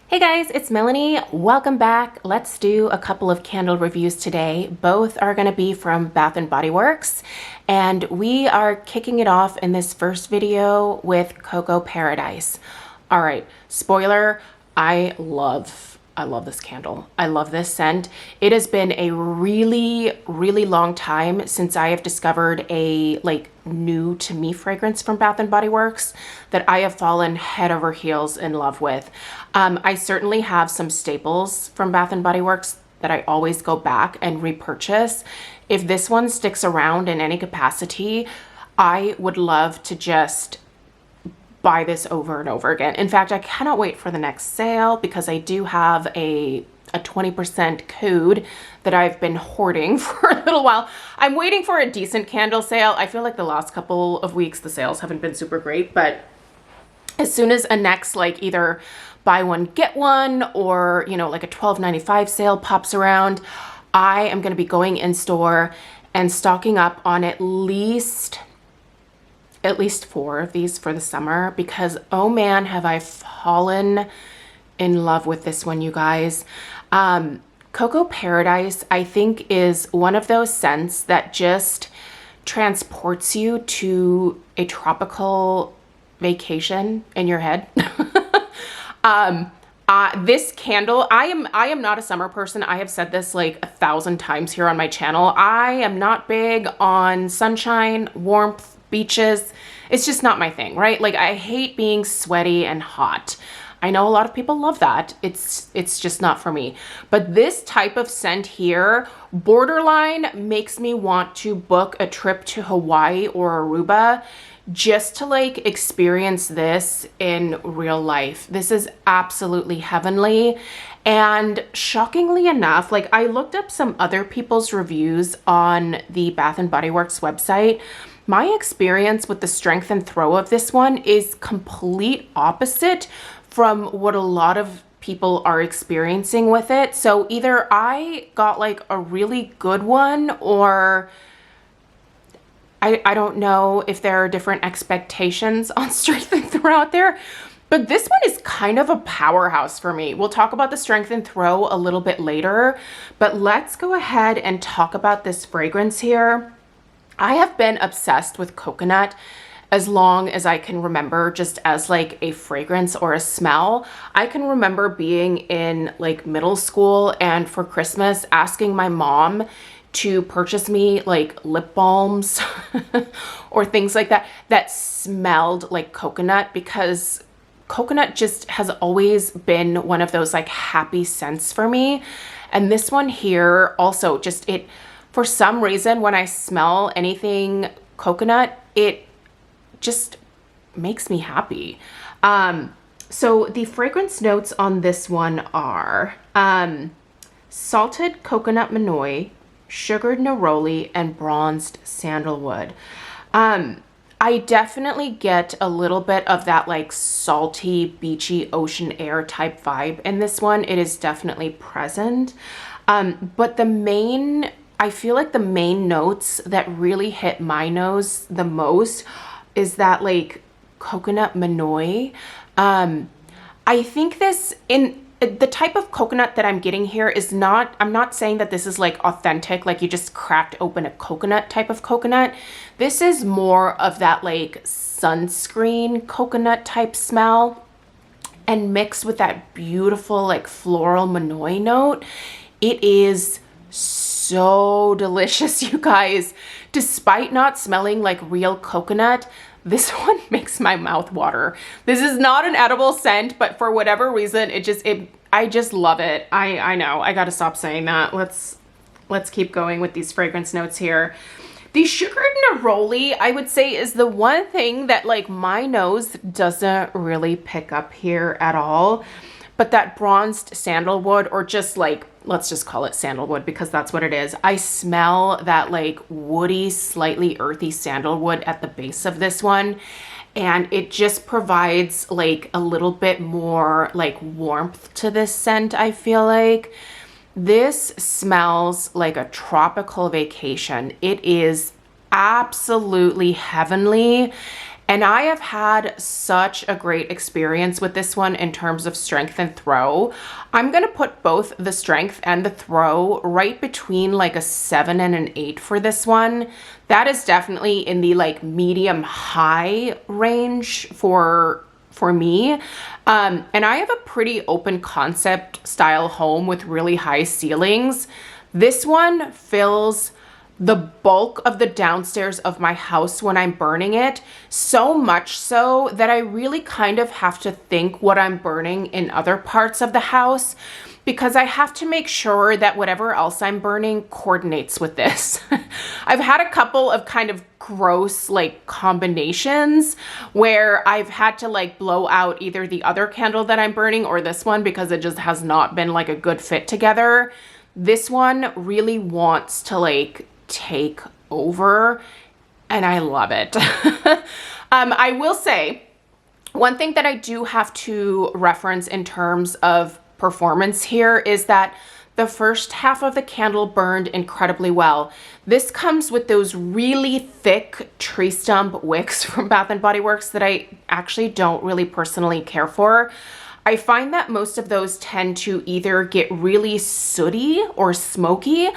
Hey guys, it's Melanie. Welcome back. Let's do a couple of candle reviews today. Both are going to be from Bath & Body Works, and we are kicking it off in this first video with Coco Paradise. All right, spoiler, I love this candle. I love this scent. It has been a really long time since I have discovered a new to me fragrance from Bath & Body Works that I have fallen head over heels in love with. I certainly have some staples from Bath & Body Works that I always go back and repurchase. If this one sticks around in any capacity, I would love to just buy this over and over again. In fact, I cannot wait for the next sale because I do have a 20% code that I've been hoarding for a little while. I'm waiting for a decent candle sale. I feel like the last couple of weeks the sales haven't been super great, but as soon as a next either buy one get one or like a $12.95 sale pops around, I am going to be going in store and stocking up on at least 4 of these for the summer, because oh man, have I fallen in love with this one, you guys. Coco Paradise, I think, is one of those scents that just transports you to a tropical vacation in your head. This candle, I am not a summer person. I have said this 1,000 times here on my channel. I am not big on sunshine, warmth, beaches. It's just not my thing, right? I hate being sweaty and hot. I know a lot of people love that. It's just not for me. But this type of scent here, borderline, makes me want to book a trip to Hawaii or Aruba just to experience this in real life. This is absolutely heavenly. And shockingly enough, I looked up some other people's reviews on the Bath & Body Works website. My experience with the strength and throw of this one is complete opposite from what a lot of people are experiencing with it. So either I got a really good one, or I don't know if there are different expectations on strength and throw out there, but this one is kind of a powerhouse for me. We'll talk about the strength and throw a little bit later, but let's go ahead and talk about this fragrance here. I have been obsessed with coconut as long as I can remember, just as a fragrance or a smell. I can remember being in middle school and for Christmas asking my mom to purchase me lip balms or things like that that smelled like coconut, because coconut just has always been one of those happy scents for me. And this one here also just, for some reason, when I smell anything coconut, it just makes me happy. So the fragrance notes on this one are salted coconut manoi, sugared neroli, and bronzed sandalwood. I definitely get a little bit of that salty, beachy, ocean air type vibe in this one. It is definitely present. But I feel like the main notes that really hit my nose the most is that coconut manoi. I think the type of coconut that I'm getting here is not, I'm not saying that this is authentic, you just cracked open a coconut type of coconut. This is more of that sunscreen coconut type smell, and mixed with that beautiful floral manoi note. It is so delicious, you guys. Despite not smelling like real coconut, this one makes my mouth water. This is not an edible scent, but for whatever reason, I just love it. I know, I gotta stop saying that. Let's keep going with these fragrance notes here. The sugared neroli, I would say, is the one thing that my nose doesn't really pick up here at all. But that bronzed sandalwood, or just let's just call it sandalwood because that's what it is. I smell that woody, slightly earthy sandalwood at the base of this one. And it just provides a little bit more warmth to this scent, I feel like. This smells like a tropical vacation. It is absolutely heavenly. And I have had such a great experience with this one in terms of strength and throw. I'm gonna put both the strength and the throw right between like a 7 and an 8 for this one. That is definitely in the like medium high range for me. And I have a pretty open concept style home with really high ceilings. This one fills the bulk of the downstairs of my house when I'm burning it, so much so that I really kind of have to think what I'm burning in other parts of the house, because I have to make sure that whatever else I'm burning coordinates with this. I've had a couple of kind of gross like combinations where I've had to like blow out either the other candle that I'm burning or this one because it just has not been like a good fit together. This one really wants to like take over and I love it. I will say one thing that I do have to reference in terms of performance here is that the first half of the candle burned incredibly well. This comes with those really thick tree stump wicks from Bath & Body Works that I actually don't really personally care for. I find that most of those tend to either get really sooty or smoky,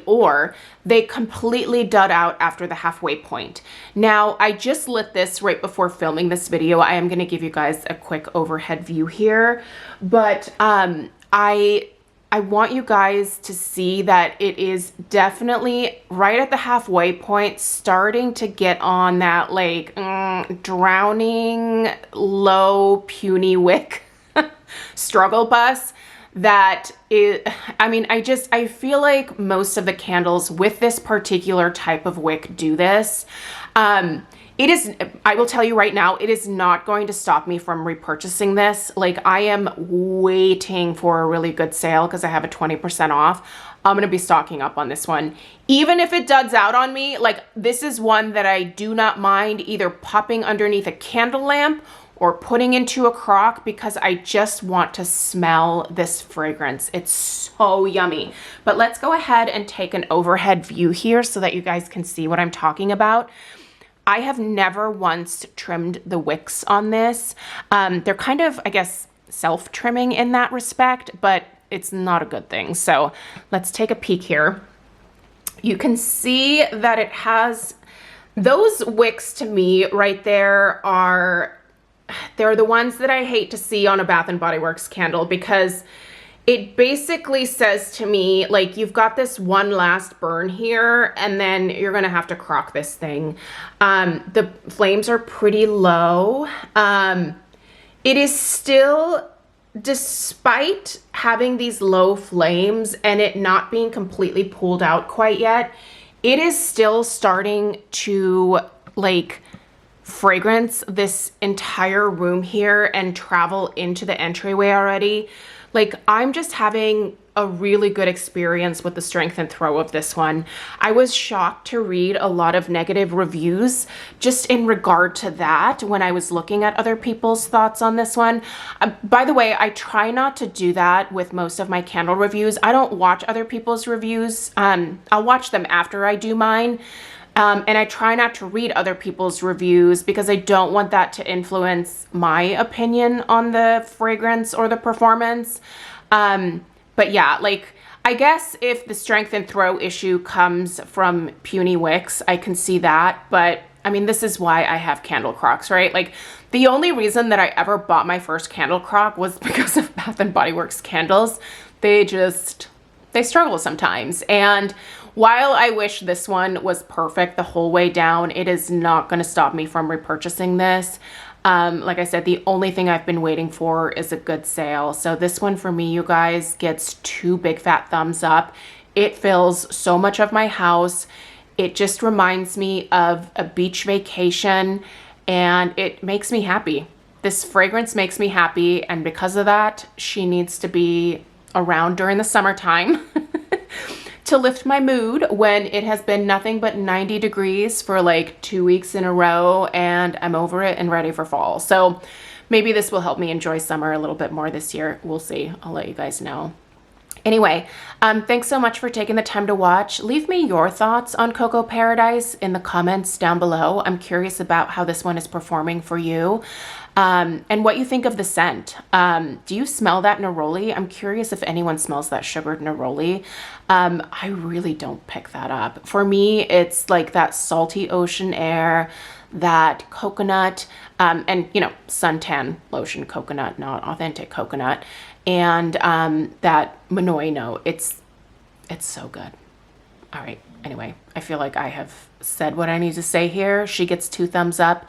or they completely dud out after the halfway point. Now, I just lit this right before filming this video. I am gonna give you guys a quick overhead view here, but I want you guys to see that it is definitely right at the halfway point, starting to get on that like drowning, low, puny wick struggle bus. That is, I mean, I feel like most of the candles with this particular type of wick do this. It is, I will tell you right now, it is not going to stop me from repurchasing this. Like, I am waiting for a really good sale because I have a 20% off. I'm going to be stocking up on this one. Even if it duds out on me, like, this is one that I do not mind either popping underneath a candle lamp or putting into a crock because I just want to smell this fragrance. It's so yummy. But let's go ahead and take an overhead view here so that you guys can see what I'm talking about. I have never once trimmed the wicks on this. They're kind of, I guess, self-trimming in that respect, but it's not a good thing. So let's take a peek here. You can see that it has, those wicks to me right there they're the ones that I hate to see on a Bath & Body Works candle because it basically says to me, like, you've got this one last burn here and then you're gonna have to crock this thing. The flames are pretty low. It is still, despite having these low flames and it not being completely pulled out quite yet, it is still starting to like fragrance this entire room here and travel into the entryway already. Like, I'm just having a really good experience with the strength and throw of this one. I was shocked to read a lot of negative reviews just in regard to that when I was looking at other people's thoughts on this one. By the way, I try not to do that with most of my candle reviews. I don't watch other people's reviews. I'll watch them after I do mine. And I try not to read other people's reviews because I don't want that to influence my opinion on the fragrance or the performance. But yeah, like, I guess if the strength and throw issue comes from puny wicks, I can see that. But I mean, this is why I have candle crocks, right? Like, the only reason that I ever bought my first candle crock was because of Bath & Body Works candles. They struggle sometimes. And while I wish this one was perfect the whole way down, it is not going to stop me from repurchasing this. Like I said, the only thing I've been waiting for is a good sale. So this one for me, you guys, gets 2 big fat thumbs up. It fills so much of my house. It just reminds me of a beach vacation and it makes me happy. This fragrance makes me happy, and because of that, she needs to be around during the summertime to lift my mood when it has been nothing but 90 degrees for like 2 weeks in a row and I'm over it and ready for fall. So maybe this will help me enjoy summer a little bit more this year. We'll see. I'll let you guys know. Anyway, thanks so much for taking the time to watch. Leave me your thoughts on Coco Paradise in the comments down below. I'm curious about how this one is performing for you, and what you think of the scent. Do you smell that neroli? I'm curious if anyone smells that sugared neroli. I really don't pick that up. For me, it's like that salty ocean air, that coconut, and you know, suntan lotion coconut, not authentic coconut, and that Manoi note. It's so good. All right, anyway, I feel like I have said what I need to say here. She gets 2 thumbs up.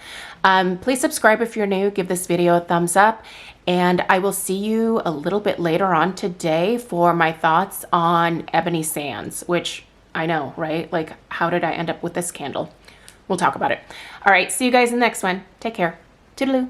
Please subscribe if you're new, give this video a thumbs up, and I will see you a little bit later on today for my thoughts on Ebony Sands, which I know, right? Like, how did I end up with this candle? We'll talk about it. All right, see you guys in the next one. Take care. Toodaloo.